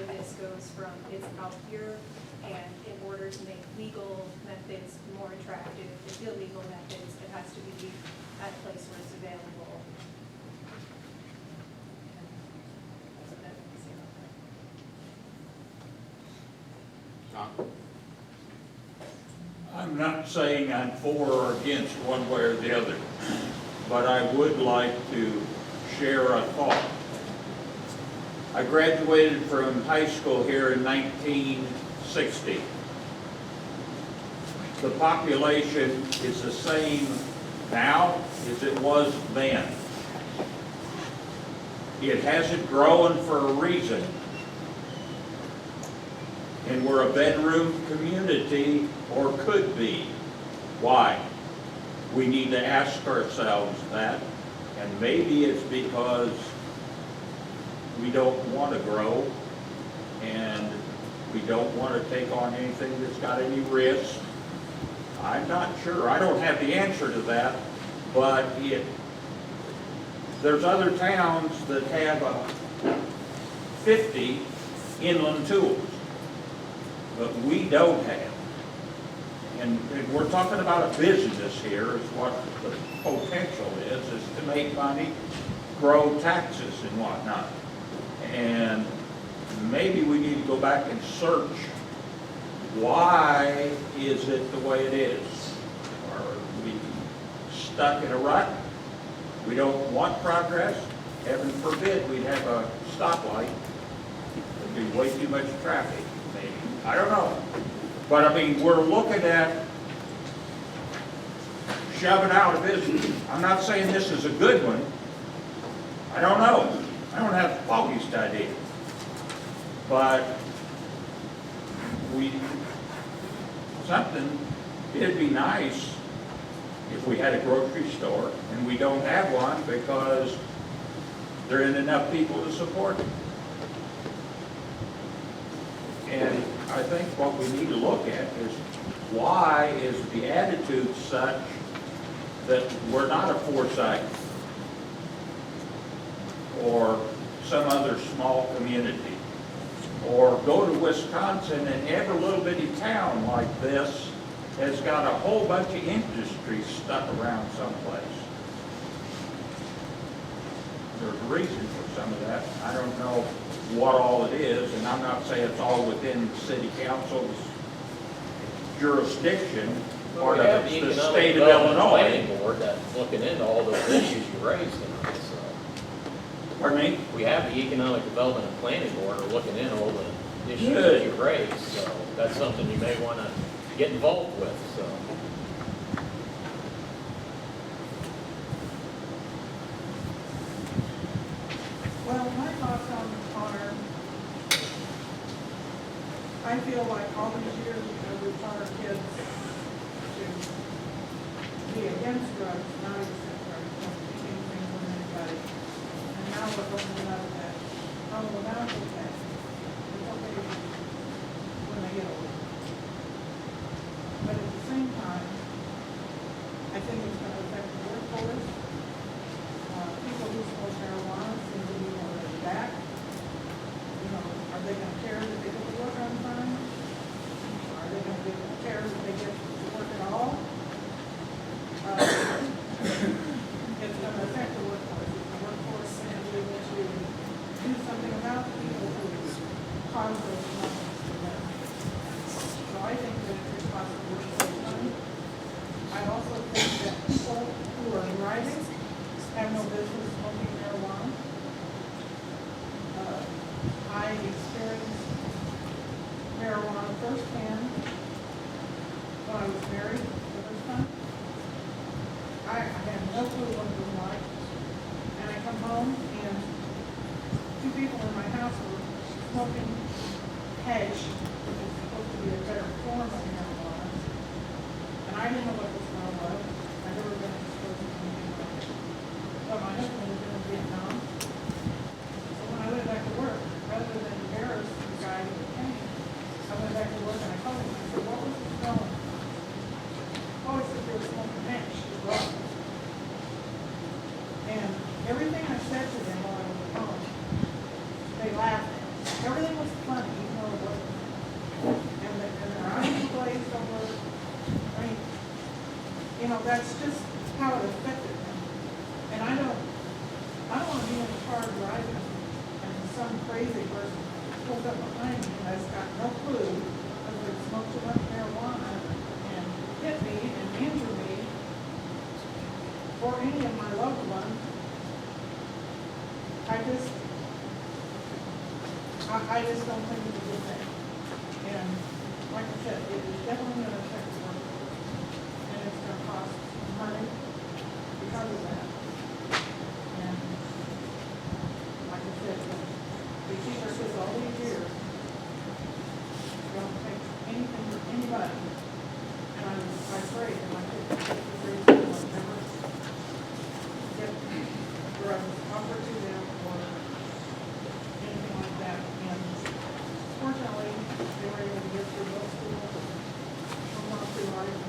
where this goes from, it's out here, and in order to make legal methods more attractive, the illegal methods, it has to be at a place where it's available. That's what I would say about that. John? I'm not saying I'm for or against one way or the other, but I would like to share a thought. I graduated from high school here in 1960. The population is the same now as it was then. It hasn't grown for a reason. And we're a bedroom community, or could be. Why? We need to ask ourselves that, and maybe it's because we don't want to grow, and we don't want to take on anything that's got any risk. I'm not sure. I don't have the answer to that, but there's other towns that have 50 inland tools, but we don't have. And we're talking about a business here, is what the potential is to make money, grow taxes and whatnot. And maybe we need to go back and search, why is it the way it is? Are we stuck in a rut? We don't want progress? Heaven forbid we'd have a stoplight. There'd be way too much traffic, maybe. I don't know. But I mean, we're looking at shoving out a business. I'm not saying this is a good one. I don't know. I don't have the foggiest idea. But it'd be nice if we had a grocery store, and we don't have one because there isn't enough people to support it. And I think what we need to look at is, why is the attitude such that we're not a Forsyth or some other small community? Or go to Wisconsin, and every little bitty town like this has got a whole bunch of industry stuck around someplace. There's a reason for some of that. I don't know what all it is, and I'm not saying it's all within city council's jurisdiction, Well, part of it's the state of Illinois. Planning board that's looking into all those issues you raised tonight, so. Pardon me? We have the Economic Development and Planning Board are looking into all the issues Good. that you raised, so that's something you may want to get involved with, so. Well, my thoughts on I feel like all these years, we've taught our kids to be against drugs, not accept drugs, don't take anything from anybody. And now we're looking at that, oh, well, now it's okay. It's okay when they get older. But at the same time, I think it's going to affect the workforce. People who smoke marijuana seem to be more laid back. You know, are they going to care that they get to work on time? Are they going to care that they get to work at all? It's going to affect the workforce. If the workforce is able to do something about the people who cause those problems to them. So I think that it's responsible for money. I also think that people who are driving have no business smoking marijuana. I experienced marijuana firsthand when I was married the first time. I had no clue what it was like. And I come home and two people in my house were smoking hash, which is supposed to be a better form of marijuana. And I didn't know what the smell was. I'd never been exposed to anything like it. But my husband had been in Vietnam. So when I went back to work, rather than embarrass the guy who came, I went back to work and I called him and I said, what was the smell? Oh, he said they were smoking hash. And everything I said to them while I was at home, they laughed at. everything was funny, even though it wasn't. And their eyes glazed over. I mean, you know, that's just how it affected them. And I don't want to be in a car driving and some crazy person pulls up behind me and has got no clue whether they smoked too much marijuana and hit me and injure me or any of my loved ones. I just don't think it's a good thing. And like I said, it is definitely going to affect the workforce. And it's going to cost money because of that. And like I said, we keep our kids all these years. We don't take anything from anybody. And I pray that my kids will take the grades and will never get drugs offered to them or anything like that. And fortunately, they were able to get through both schools from one through life.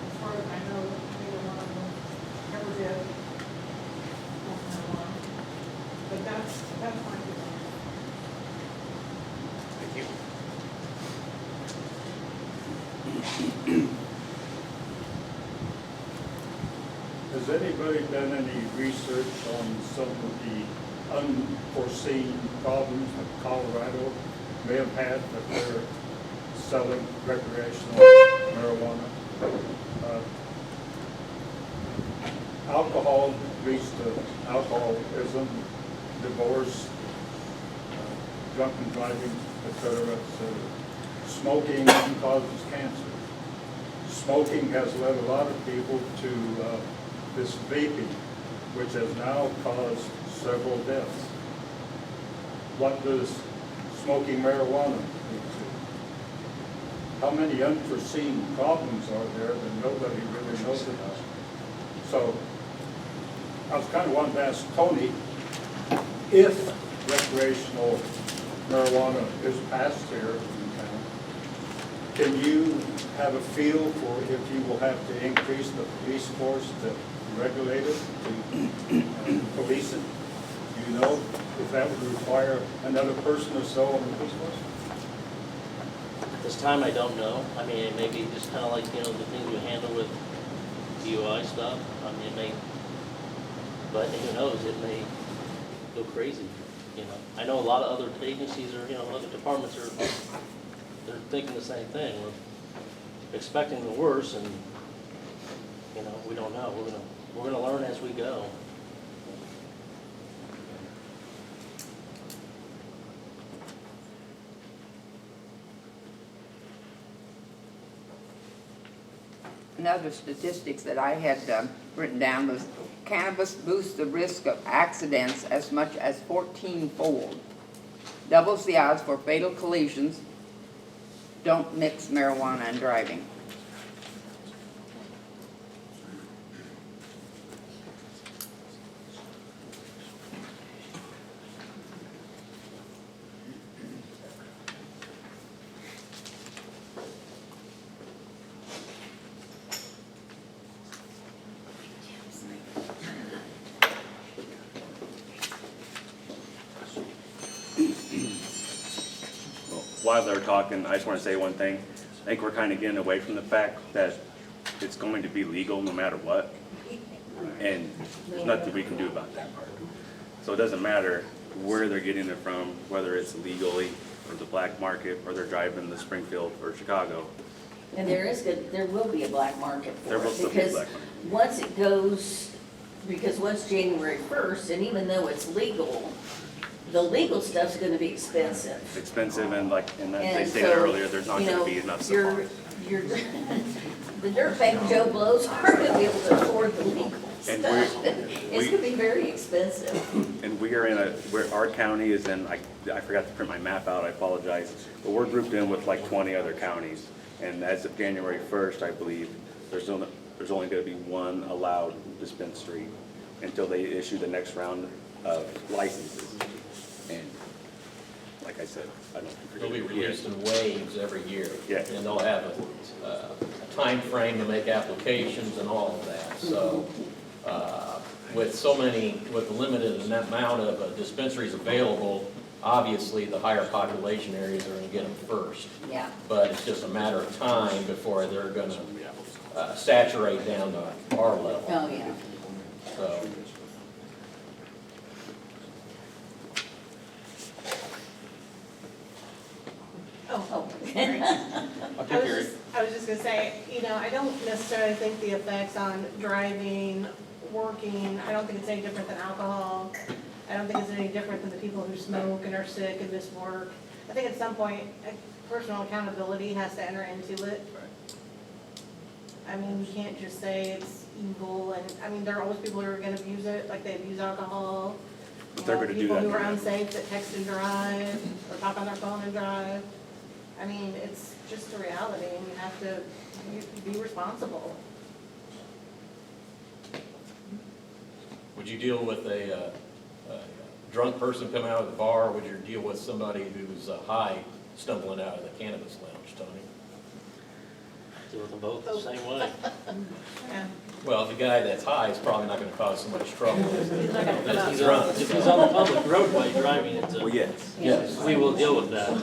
As far as I know, neither one of them ever did smoke marijuana. But that's my feeling. Thank you. Has anybody done any research on some of the unforeseen problems that Colorado may have had that they're selling recreational marijuana? Alcohol leads to alcoholism, divorce, drunken driving, etc. Smoking causes cancer. Smoking has led a lot of people to this vaping, which has now caused several deaths. What does smoking marijuana lead to? How many unforeseen problems are there that nobody really knows about? So I was kind of wanting to ask Tony, if recreational marijuana is passed here in town, can you have a feel for if you will have to increase the police force to regulate it, to police it? Do you know if that would require another person or so on the police force? At this time, I don't know. I mean, it may be just kind of like, you know, the things we handle with DUI stuff. I mean, it may, but who knows, it may go crazy, you know. I know a lot of other agencies or, you know, other departments are, they're thinking the same thing. We're expecting the worst and, you know, we don't know. We're gonna learn as we go. Another statistics that I had written down was cannabis boosts the risk of accidents as much as 14-fold, doubles the odds for fatal collisions. Don't mix marijuana and driving. While they're talking, I just want to say one thing. I think we're kind of getting away from the fact that it's going to be legal no matter what. And there's nothing we can do about that part. So it doesn't matter where they're getting it from, whether it's legally or the black market, or they're driving to Springfield or Chicago. And there will be a black market for There will it, still be a because black market. once it goes, because once January 1st, and even though it's legal, the legal stuff's gonna be expensive. Expensive, and like, and as they And stated so, earlier, there's not you going know, to be enough supply. Your the dirtbag Joe Blows aren't gonna be able to afford the legal And stuff. It's gonna be very expensive. And we are in where our county is in, I forgot to print my map out, I apologize, but we're grouped in with like 20 other counties. And as of January 1st, I believe, there's only gonna be one allowed dispensary until they issue the next round of licenses. And like I said, I don't. They'll be released in waves every year. Yeah. And they'll have a time frame to make applications and all of that. So with so many, with the limited amount of dispensaries available, obviously the higher population areas are gonna get them first. Yeah. But it's just a matter of time before they're gonna saturate down to our level, Oh, yeah. so. Oh. I was just gonna say, you know, I don't necessarily think the effects on driving, working, I don't think it's any different than alcohol. I don't think it's any different than the people who smoke and are sick and miss work. I think at some point, personal accountability has to enter into it. I mean, you can't just say it's evil, and, I mean, there are always people who are gonna abuse it, like they abuse alcohol. But they're gonna do that People who are anyway. unsafe that text and drive, or talk on their phone and drive. I mean, it's just a reality, and you have to be responsible. Would you deal with a drunk person coming out of the bar, or would you deal with somebody who's high stumbling out of the cannabis lounge, Tony? Deal with them both the same way. Yeah. Well, the guy that's high is probably not gonna cause so much trouble He's not gonna come out. If he's on the public roadway driving, it's Well, yes. yes, we will deal with that.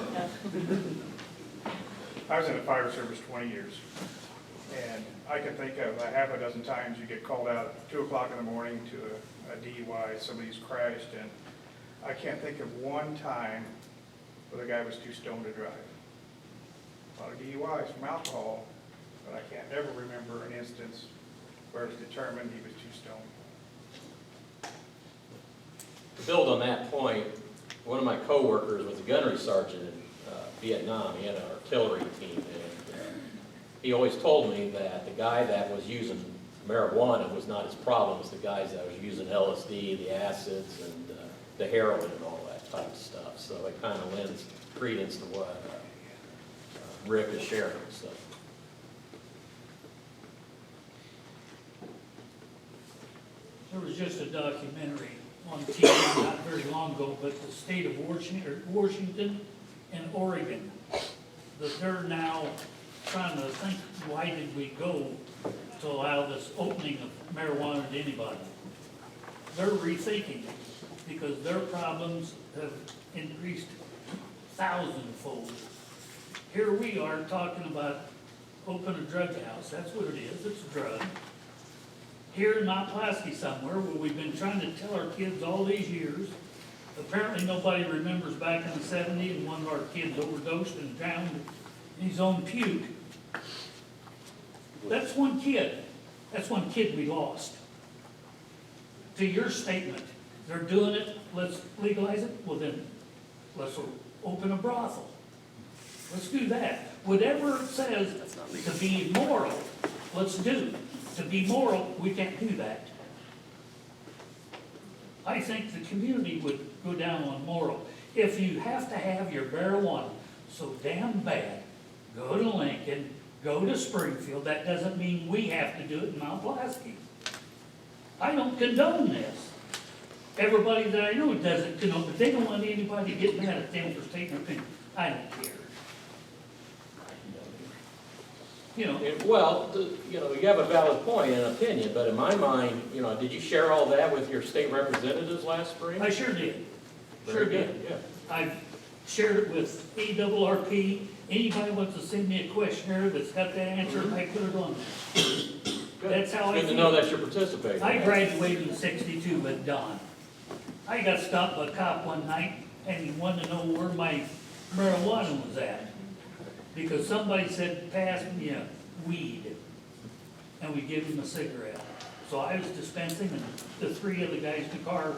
I was in the fire service 20 years, and I can think of a half a dozen times you get called out at 2 o'clock in the morning to a DUI, somebody's crashed, and I can't think of one time where the guy was too stoned to drive. A lot of DUIs from alcohol, but I can't ever remember an instance where it's determined he was too stoned. To build on that point, one of my coworkers was a gunnery sergeant in Vietnam. He had an artillery team, and he always told me that the guy that was using marijuana was not his problem, it was the guys that was using LSD, the acids, and the heroin and all that type of stuff. So it kind of lends credence to what Rick is sharing, so. There was just a documentary on TV not very long ago, but the state of Washington and Oregon, that they're now trying to think, why did we go to allow this opening of marijuana to anybody? They're rethinking it because their problems have increased thousandfold. Here we are talking about open a drug house, that's what it is, it's a drug. Here in Mount Pulaski somewhere, where we've been trying to tell our kids all these years, apparently nobody remembers back in the '70s, and one of our kids overdosed and drowned in his own puke. That's one kid we lost. To your statement, they're doing it, let's legalize it, well then, let's open a brothel. Let's do that. Whatever it says to be moral, let's do. To be moral, we can't do that. I think the community would go down on moral. If you have to have your marijuana so damn bad, go to Lincoln, go to Springfield. That doesn't mean we have to do it in Mount Pulaski. I don't condone this. Everybody that I know doesn't condone, but they don't want anybody getting mad at them for taking their opinion. I don't care. You know, Well, you know, you have a valid point and opinion, but in my mind, you know, did you share all that with your state representatives last spring? I sure did. Very good, yeah. I've shared it with ARRP. Anybody wants to send me a questionnaire that's got that answer, I put it on there. Good. That's how I Good to know feel. that you're participating. I graduated in '62 with Don. I got stopped by a cop one night and he wanted to know where my marijuana was at. Because somebody said, pass me a weed. And we gave him a cigarette. So I was dispensing and the three of the guys in the car,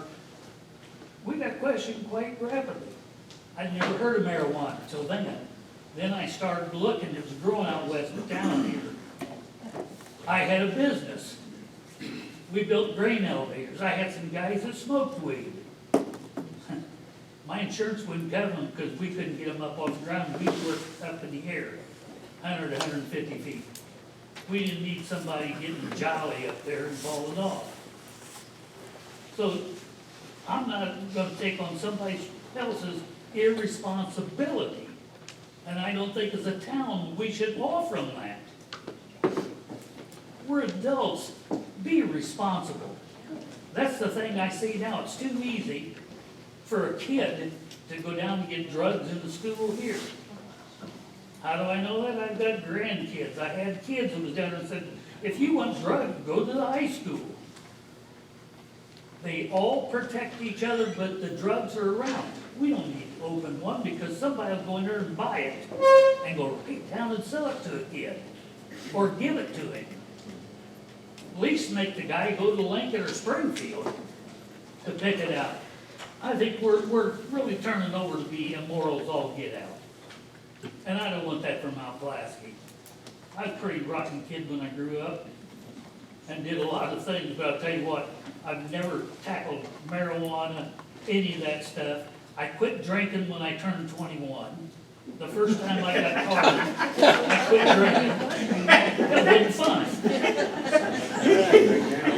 we got questioned quite rapidly. I'd never heard of marijuana till then. Then I started looking, it was growing out west of town here. I had a business. We built grain elevators. I had some guys that smoked weed. My insurance wouldn't cover them because we couldn't get them up off the ground. We worked up in the air, 100 to 150 feet. We didn't need somebody getting jolly up there and falling off. So I'm not going to take on somebody else's irresponsibility. And I don't think as a town we should offer them that. We're adults. Be responsible. That's the thing I see now. It's too easy for a kid to go down and get drugs in the school here. How do I know that? I've got grandkids. I had kids who was down there and said, if you want drugs, go to the high school. They all protect each other, but the drugs are around. We don't need to open one because somebody will go in there and buy it and go right down and sell it to a kid or give it to him. At least make the guy go to Lincoln or Springfield to pick it out. I think we're really turning over to be immoral as all get out. And I don't want that for Mount Pulaski. I was a pretty rotten kid when I grew up and did a lot of things, but I'll tell you what, I've never tackled marijuana, any of that stuff. I quit drinking when I turned 21. The first time I got caught, I quit drinking. It was fun.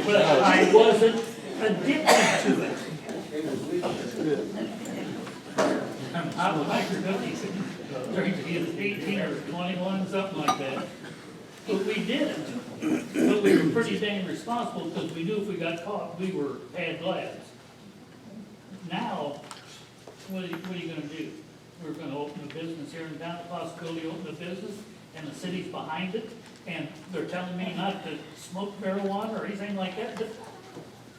But I wasn't addicted to it. I was like, drink either 18 or 21, something like that. But we did it. But we were pretty dang responsible because we knew if we got caught, we were bad lads. Now, what are you gonna do? We're gonna open a business here in town, the possibility of opening a business, and the city's behind it, and they're telling me not to smoke marijuana or anything like that, but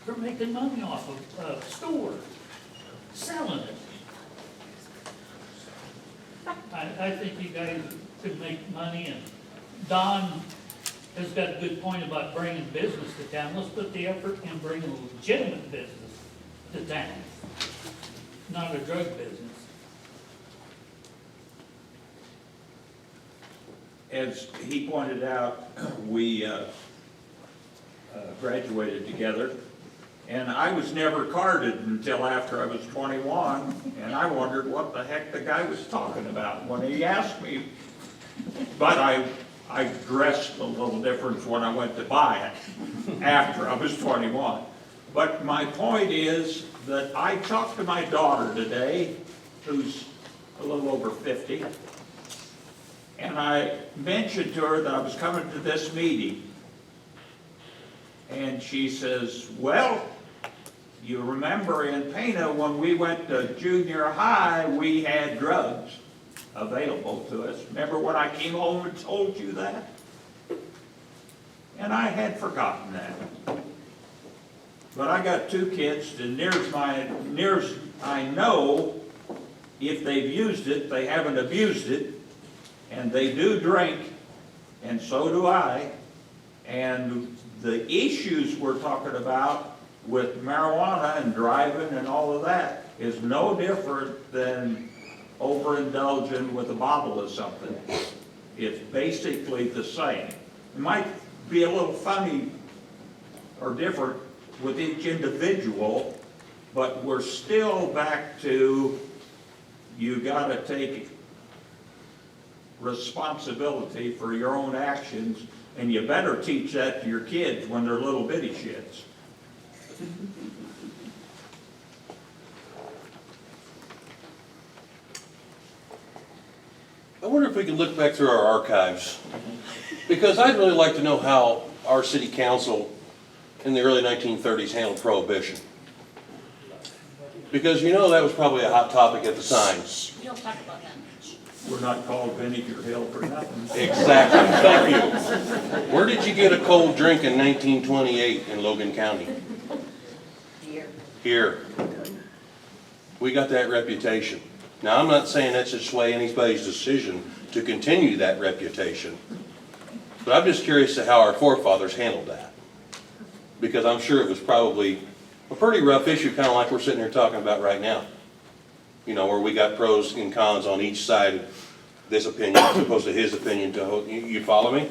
they're making money off of a store, selling it. I think you guys could make money, and Don has got a good point about bringing business to town. Let's put the effort in bringing a legitimate business to town, not a drug business. As he pointed out, we graduated together, and I was never carded until after I was 21, and I wondered what the heck the guy was talking about when he asked me. But I dressed a little different when I went to buy it after I was 21. But my point is that I talked to my daughter today, who's a little over 50, and I mentioned to her that I was coming to this meeting. And she says, well, you remember in Pana when we went to junior high, we had drugs available to us. Remember when I came home and told you that? And I had forgotten that. But I got two kids, and near as I know, if they've used it, they haven't abused it, and they do drink, and so do I. And the issues we're talking about with marijuana and driving and all of that is no different than overindulging with a bottle of something. It's basically the same. It might be a little funny or different with each individual, but we're still back to you gotta take responsibility for your own actions, and you better teach that to your kids when they're little bitty shits. I wonder if we can look back through our archives, because I'd really like to know how our city council in the early 1930s handled prohibition. Because you know that was probably a hot topic at the time. We don't talk about that. We're not called Vinegar Hill for nothing. Exactly, thank you. Where did you get a cold drink in 1928 in Logan County? Here. We got that reputation. Now, I'm not saying that should sway anybody's decision to continue that reputation, but I'm just curious to how our forefathers handled that. Because I'm sure it was probably a pretty rough issue, kind of like we're sitting here talking about right now. You know, where we got pros and cons on each side of this opinion as opposed to his opinion. You follow me?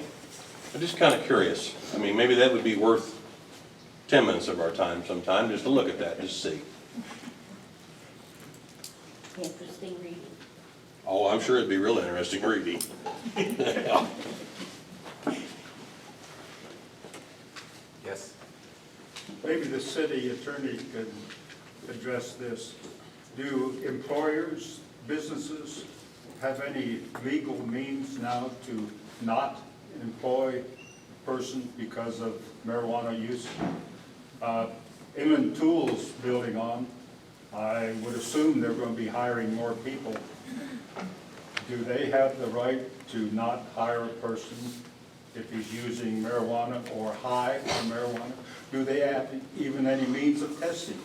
I'm just kind of curious. I mean, maybe that would be worth 10 minutes of our time sometime, just to look at that, just see. Interesting reading. Oh, I'm sure it'd be real interesting reading. Yes. Maybe the city attorney could address this. Do employers, businesses have any legal means now to not employ a person because of marijuana use? Inland Tools building on I would assume they're going to be hiring more people. Do they have the right to not hire a person if he's using marijuana or high on marijuana? Do they have even any means of testing?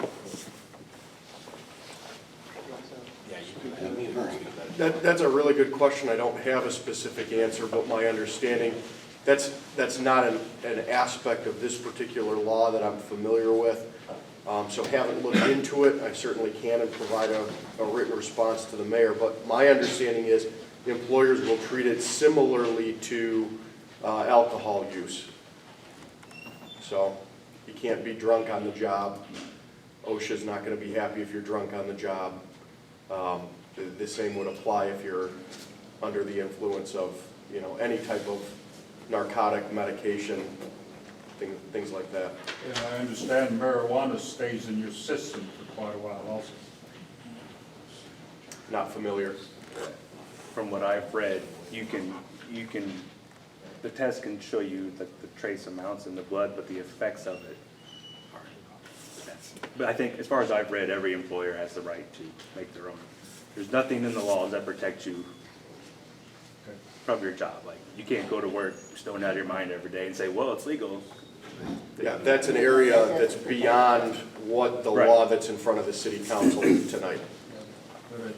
That's a really good question. I don't have a specific answer, but my understanding, that's not an aspect of this particular law that I'm familiar with. So haven't looked into it. I certainly can and provide a written response to the mayor. But my understanding is employers will treat it similarly to alcohol use. So you can't be drunk on the job. OSHA's not going to be happy if you're drunk on the job. The same would apply if you're under the influence of, you know, any type of narcotic medication, things like that. And I understand marijuana stays in your system for quite a while also. Not familiar. From what I've read, you can, the test can show you the trace amounts in the blood, but the effects of it aren't. But I think, as far as I've read, every employer has the right to make their own. There's nothing in the laws that protect you from your job. Like, you can't go to work stoned out of your mind every day and say, well, it's legal. Yeah, that's an area that's beyond what the Right. law that's in front of the city council tonight. But it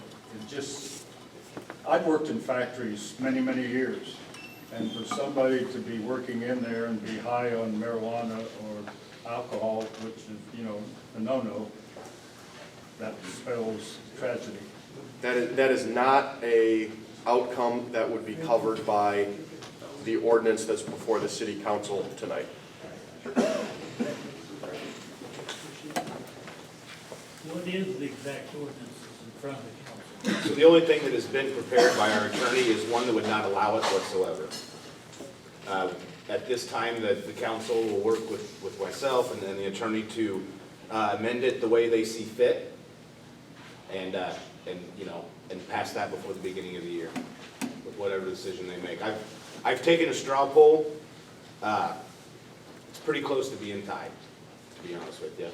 just, I've worked in factories many, many years. And for somebody to be working in there and be high on marijuana or alcohol, which is, you know, a no-no, that spells tragedy. That is not a outcome that would be covered by the ordinance that's before the city council tonight. What is the exact ordinance that's in front of the council? So the only thing that has been prepared by our attorney is one that would not allow it whatsoever. At this time, the council will work with myself and the attorney to amend it the way they see fit, and you know, and pass that before the beginning of the year with whatever decision they make. I've taken a straw poll. It's pretty close to being tied, to be honest with you.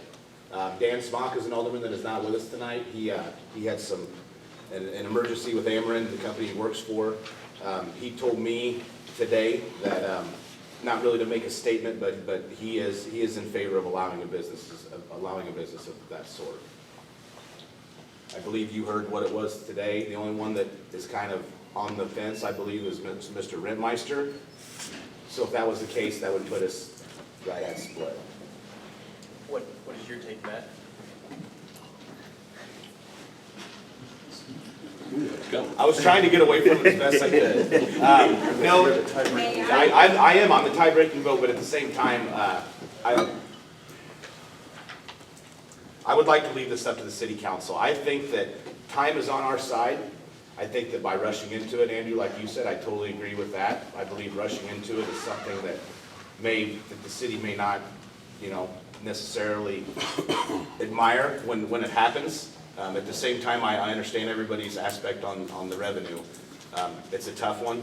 Dan Smock is an alderman that is not with us tonight. He had an emergency with Emrick, the company he works for. He told me today that, not really to make a statement, but he is in favor of allowing a business of that sort. I believe you heard what it was today. The only one that is kind of on the fence, I believe, is Mr. Rentmeister. So if that was the case, that would put us right at split. What is your take, Matt? I was trying to get away from it as best I could. No, I am on the tie-breaking vote, but at the same time, I would like to leave this up to the city council. I think that time is on our side. I think that by rushing into it, Andrew, like you said, I totally agree with that. I believe rushing into it is something that the city may not, you know, necessarily admire when it happens. At the same time, I understand everybody's aspect on the revenue. It's a tough one.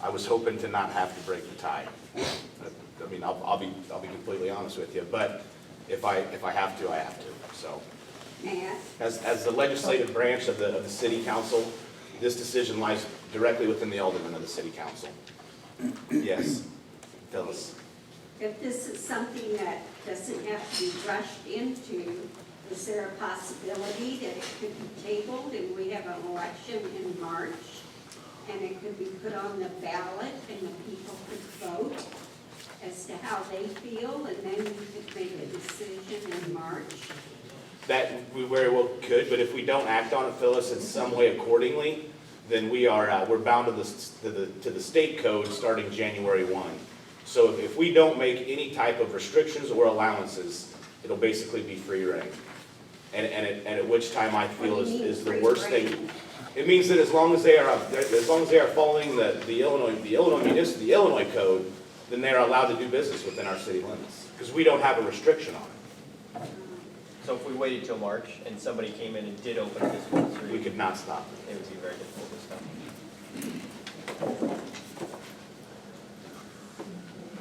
I was hoping to not have to break the tie. I mean, I'll be completely honest with you, but if I have to, I have to. So, as the legislative branch of the city council, this decision lies directly within the alderman of the city council. Yes, Phyllis. If this is something that doesn't have to be rushed into, is there a possibility that it could be tabled and we have an election in March and it could be put on the ballot and the people could vote as to how they feel and then we could make a decision in March? That we very well could, but if we don't act on it, Phyllis, in some way accordingly, then we're bound to the state code starting January 1. So if we don't make any type of restrictions or allowances, it'll basically be free reign. And at which time I feel is the worst thing. It means that as long as they are following the Illinois code, then they are allowed to do business within our city limits because we don't have a restriction on it. So if we waited till March and somebody came in and did open a dispensary, We could not stop it. it would be very difficult to stop.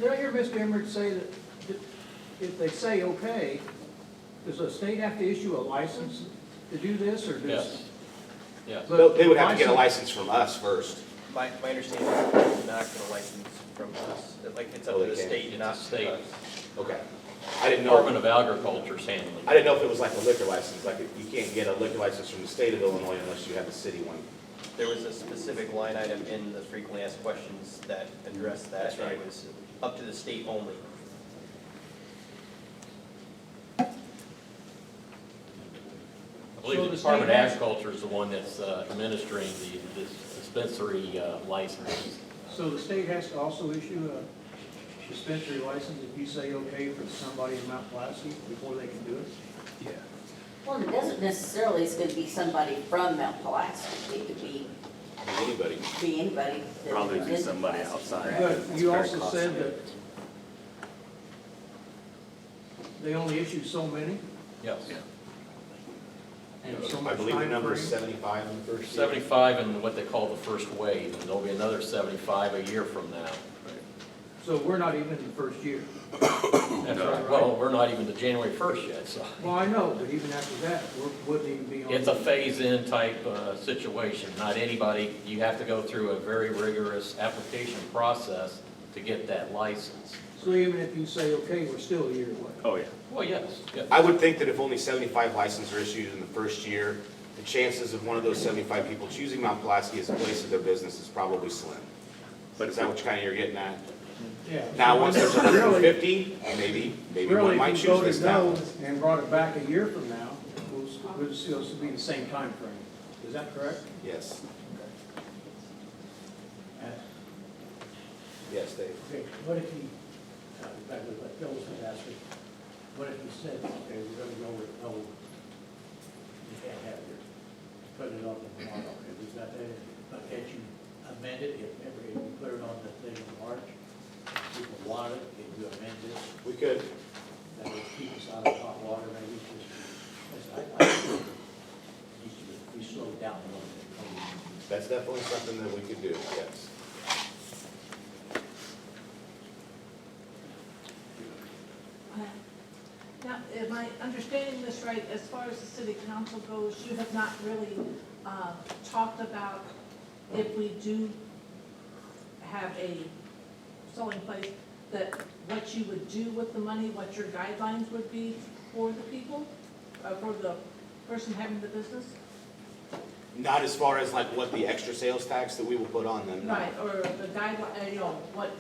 Did I hear Mr. Emrick say that if they say okay, does the state have to issue a license to do this, or Yes. does? Yes. They would have to get a license from us first. My understanding is they're not gonna license from us, like, it's up Oh, to they the can't. state, not It's a state. us. Okay. I didn't Department know, of Agriculture's handling it. I didn't know if it was like a liquor license, like you can't get a liquor license from the state of Illinois unless you have a city one. There was a specific line item in the frequently asked questions that addressed that. That's right. It was up to the state only. I believe So the the Department of state has- Agriculture is the one that's administering the dispensary licenses. So the state has to also issue a dispensary license if you say okay for somebody in Mount Pulaski before they can do it? Yeah. Well, it doesn't necessarily, it's gonna be somebody from Mount Pulaski, it could be Anybody. anybody. that Probably lives be in somebody Pulaski, outside. correct? But you It's very also said costly. that they only issue so many, Yes. and so I much believe the time number is frame. 75 in the first year. 75 in what they call the first wave, and there'll be another 75 a year from now. So we're not even in the first year. That's right. Well, we're not even to January 1st yet, so. Well, I know, but even after that, we wouldn't even be on. It's a phase-in type situation. Not anybody, you have to go through a very rigorous application process to get that license. So even if you say, okay, we're still a year away. Oh, yeah. Well, yes, yes. I would think that if only 75 licenses are issued in the first year, the chances of one of those 75 people choosing Mount Pulaski as a place of their business is probably slim. But is that what you're getting at? Yeah. Now, once there's Really- 150, maybe one Really, might if you choose voted this no town. and brought it back a year from now, we'll still be the same time frame. Is that correct? Yes, Uh, yes, Dave. Okay, what if you, back to what Bill was asking, what if you said, okay, we're gonna go with no, you can't have your, put it on the warrant, okay, was that it? But can't you amend it, if ever you put it on the thing in March, people want it, can you amend this? We could. That would keep us out of hot water, maybe, just, I think it needs to be slowed down a little bit. That's definitely something that we could do, yes. Now, am I understanding this right, as far as the city council goes, you have not really talked about if we do have a selling place, that what you would do with the money, what your guidelines would be for the people, for the person having the business? Not as far as like what the extra sales tax that we will put on them. no. Right, or the guideline, you know, what,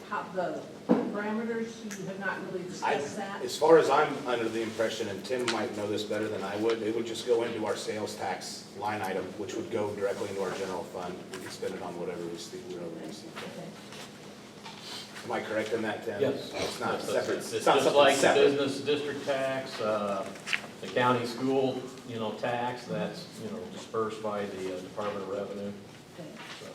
how, the parameters, you have not really discussed that? As far as I'm under the impression, and Tim might know this better than I would, it would just go into our sales tax line item, which would go directly into our general fund. We can spend it on whatever we see. Okay. Am I correct in that, Tim? Yes. It's not Yes, separate. It's It's not just something like the separate. business district tax, the county school, tax, that's, dispersed by the Department of Revenue. Okay. So,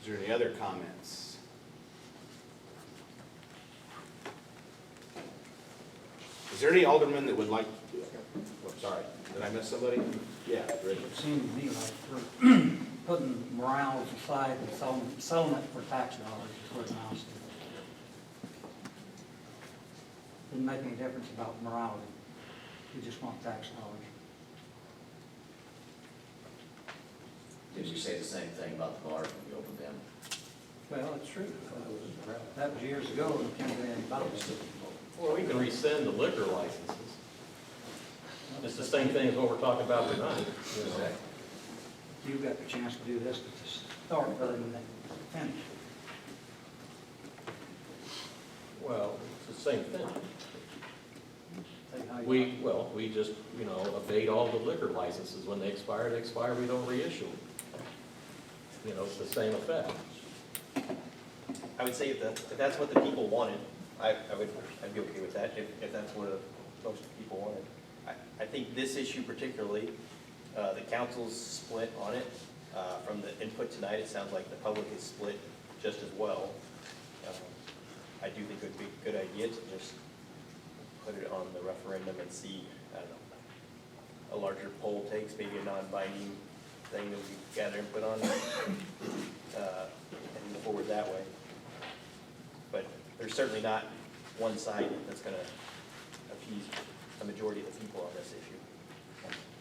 Is there any other comments? Is there any alderman that would like, oh, sorry, did I miss somebody? Yeah, Rick. It seems to me like we're putting morals aside and selling it for tax dollars is what it amounts to. Doesn't make any difference about morality. We just want tax dollars. Did you say the same thing about the bar when you opened them? Well, it's true. That was years ago and can't do anything about it. Well, we can rescind the liquor licenses. It's the same thing as what we're talking about tonight. You've got the chance to do this at the start rather than the finish. Well, it's the same thing. Say how you We just, abate all the liquor licenses. When they expire, we don't reissue them. It's the same effect. I would say if that's what the people wanted, I'd be okay with that, if that's what most people wanted. I think this issue particularly, the council's split on it. From the input tonight, it sounds like the public is split just as well. I do think it would be a good idea to just put it on the referendum and see, I don't know, a larger poll takes, maybe a non-binding thing that we gather input on, and move forward that way. there's certainly not one side that's gonna appease a majority of the people on this issue.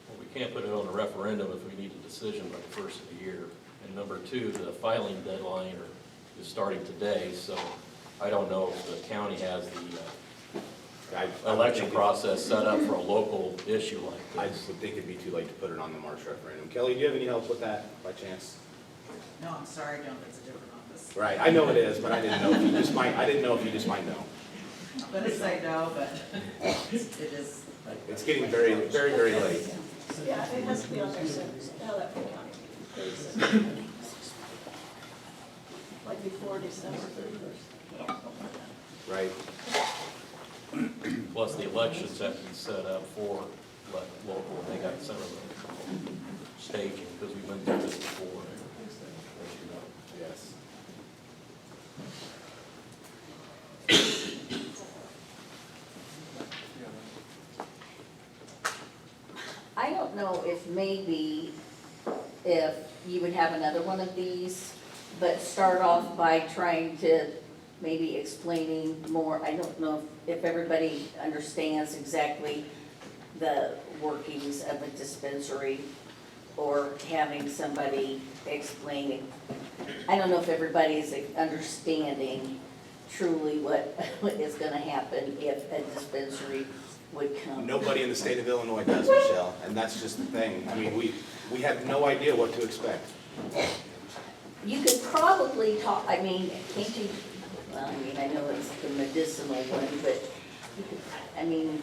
Well, we can't put it on a referendum if we need a decision by the first of the year. And number two, the filing deadline is starting today, so I don't know if the county has the election process set up for a local issue like I this. would think it'd be too late to put it on the March referendum. Kelly, do you have any help with that by chance? No, I'm sorry, John, it's a different office. Right, I know it is, but I didn't know if you just might, I didn't know if you just might know. I'm gonna say no, but it is. It's getting very, very, very late. Yeah, it has to be on there soon, how that from county. Like before December 31st. Right. Plus, the elections have to be set up for local, and they got some of the staging, because we went through this before. Yes. I don't know if maybe if you would have another one of these, but start off by trying to maybe explaining more. I don't know if everybody understands exactly the workings of a dispensary, or having somebody explaining. I don't know if everybody is understanding truly what is gonna happen if a dispensary would come. Nobody in the state of Illinois does, Michelle, and that's just the thing. I mean, we have no idea what to expect. You could probably talk, I mean, can't you, well, I mean, I know it's the medicinal one, but, you could, I mean,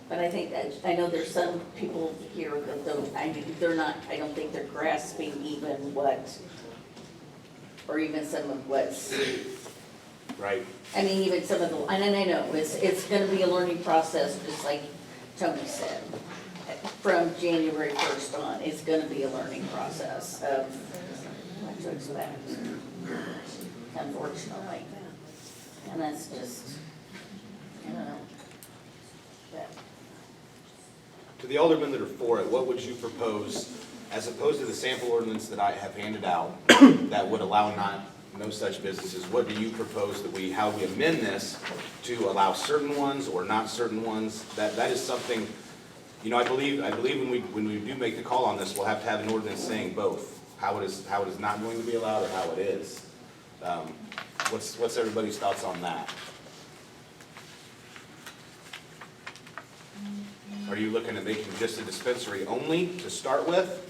but I think that, I know there's some people here that don't, I mean, they're not, I don't think they're grasping even what, or even some of what's, Right. I mean, even some of the, and I know, it's gonna be a learning process, just like Tony said. From January 1st on, it's gonna be a learning process of what to expect, unfortunately. And that's just, I don't know. But To the aldermen that are for it, what would you propose, as opposed to the sample ordinance that I have handed out, that would allow no such businesses? What do you propose that how we amend this to allow certain ones or not certain ones? That is something, you know, I believe when we do make the call on this, we'll have to have an ordinance saying both, how it is not going to be allowed or how it is. What's everybody's thoughts on that? Are you looking at making just a dispensary only to start with?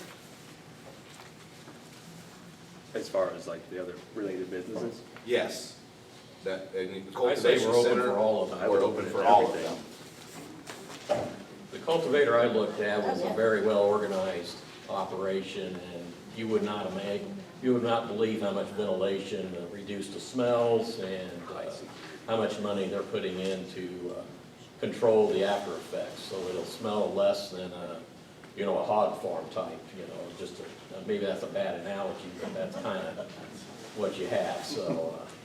As far as like the other related businesses? Yes. That, and the I say cultivation we're open center, for all of them. we're open for all of them. The cultivator I looked at was a very well-organized operation, and you would not believe how much ventilation, reduced the smells, and how much money they're putting in to control the after effects, so it'll smell less than a hog farm type, maybe that's a bad analogy, but that's kind of what you have, so